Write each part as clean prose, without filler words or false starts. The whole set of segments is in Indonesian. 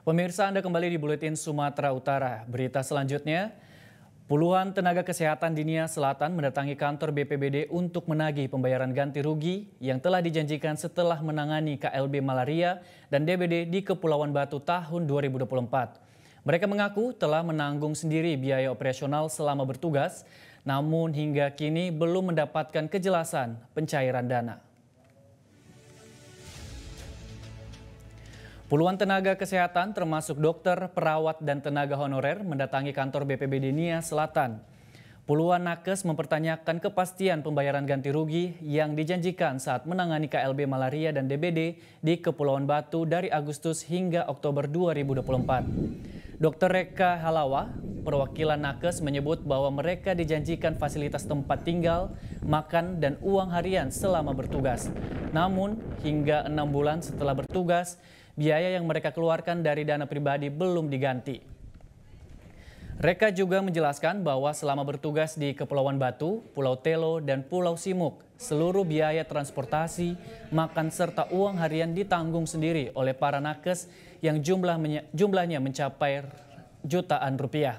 Pemirsa, Anda kembali di Buletin Sumatera Utara. Berita selanjutnya, puluhan tenaga kesehatan di Nia Selatan mendatangi kantor BPBD untuk menagih pembayaran ganti rugi yang telah dijanjikan setelah menangani KLB malaria dan DBD di Kepulauan Batu tahun 2024. Mereka mengaku telah menanggung sendiri biaya operasional selama bertugas, namun hingga kini belum mendapatkan kejelasan pencairan dana. Puluhan tenaga kesehatan termasuk dokter, perawat, dan tenaga honorer mendatangi kantor BPBD Nia Selatan. Puluhan nakes mempertanyakan kepastian pembayaran ganti rugi yang dijanjikan saat menangani KLB malaria dan DBD di Kepulauan Batu dari Agustus hingga Oktober 2024. Dr. Reka Halawa, perwakilan nakes, menyebut bahwa mereka dijanjikan fasilitas tempat tinggal, makan, dan uang harian selama bertugas. Namun, hingga 6 bulan setelah bertugas, biaya yang mereka keluarkan dari dana pribadi belum diganti. Reka juga menjelaskan bahwa selama bertugas di Kepulauan Batu, Pulau Telo, dan Pulau Simuk, seluruh biaya transportasi, makan, serta uang harian ditanggung sendiri oleh para nakes yang jumlahnya mencapai jutaan rupiah.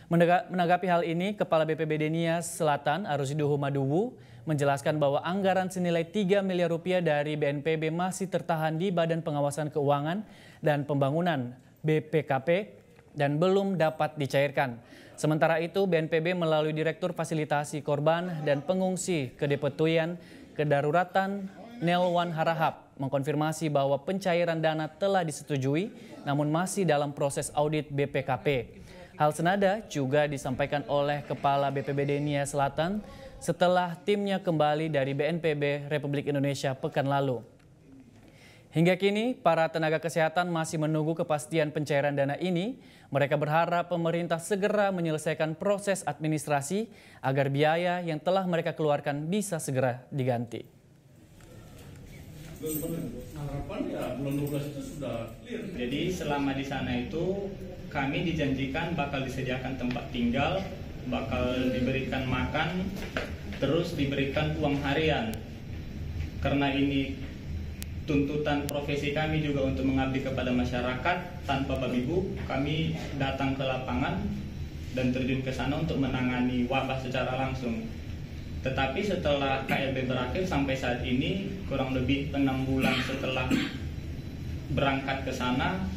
Menanggapi hal ini, Kepala BPBD Nia Selatan Arusiduhu Maduwu menjelaskan bahwa anggaran senilai 3 miliar rupiah dari BNPB masih tertahan di Badan Pengawasan Keuangan dan Pembangunan BPKP dan belum dapat dicairkan. Sementara itu, BNPB melalui Direktur Fasilitasi Korban dan Pengungsi Kedeputian Kedaruratan Nelwan Harahap mengkonfirmasi bahwa pencairan dana telah disetujui namun masih dalam proses audit BPKP. Hal senada juga disampaikan oleh Kepala BPBD Nia Selatan setelah timnya kembali dari BNPB Republik Indonesia pekan lalu. Hingga kini, para tenaga kesehatan masih menunggu kepastian pencairan dana ini. Mereka berharap pemerintah segera menyelesaikan proses administrasi agar biaya yang telah mereka keluarkan bisa segera diganti. Harapan ya bulan 12 itu sudah clear. Jadi selama di sana itu kami dijanjikan bakal disediakan tempat tinggal, bakal diberikan makan, terus diberikan uang harian. Karena ini tuntutan profesi kami juga untuk mengabdi kepada masyarakat tanpa babi bu, kami datang ke lapangan dan terjun ke sana untuk menangani wabah secara langsung. Tetapi setelah KLB berakhir sampai saat ini kurang lebih 6 bulan setelah berangkat ke sana,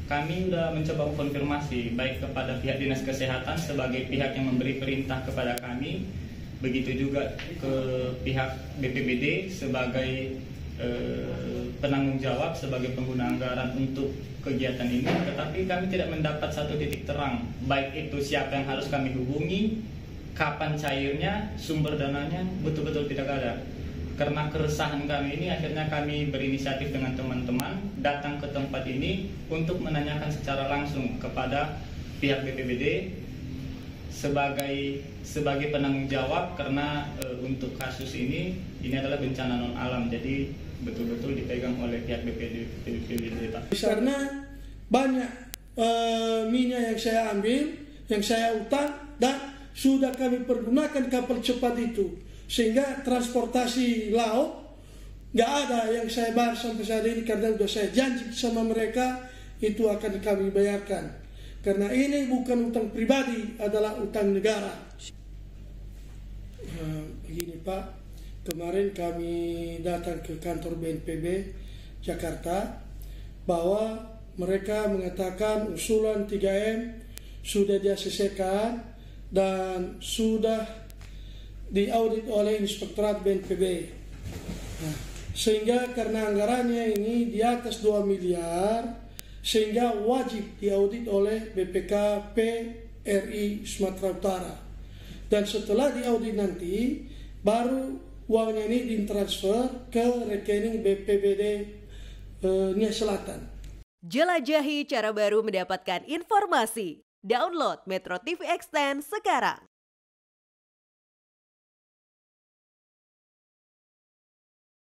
kami sudah mencoba konfirmasi baik kepada pihak Dinas Kesehatan sebagai pihak yang memberi perintah kepada kami, begitu juga ke pihak BPBD sebagai penanggung jawab sebagai pengguna anggaran untuk kegiatan ini, tetapi kami tidak mendapat satu titik terang, baik itu siapa yang harus kami hubungi, kapan cairnya, sumber dananya betul-betul tidak ada. Karena keresahan kami ini, akhirnya kami berinisiatif dengan teman-teman datang ke tempat ini untuk menanyakan secara langsung kepada pihak BPBD sebagai penanggung jawab, karena untuk kasus ini adalah bencana non alam, jadi betul-betul dipegang oleh pihak BPBD. Karena banyak minyak yang saya ambil, yang saya utang, dan sudah kami pergunakan kapal cepat itu, sehingga transportasi laut nggak ada yang saya bayar sampai saat ini, karena sudah saya janji sama mereka itu akan kami bayarkan. Karena ini bukan utang pribadi, adalah utang negara. Begini Pak, kemarin kami datang ke kantor BNPB Jakarta bahwa mereka mengatakan usulan 3M sudah diselesaikan dan sudah diaudit oleh Inspektorat BNPB. Nah, sehingga karena anggarannya ini di atas 2 miliar, sehingga wajib diaudit oleh BPKP RI Sumatera Utara. Dan setelah diaudit nanti, baru uangnya ini ditransfer ke rekening BPBD Nia Selatan. Jelajahi cara baru mendapatkan informasi. Download Metro TV Extend sekarang.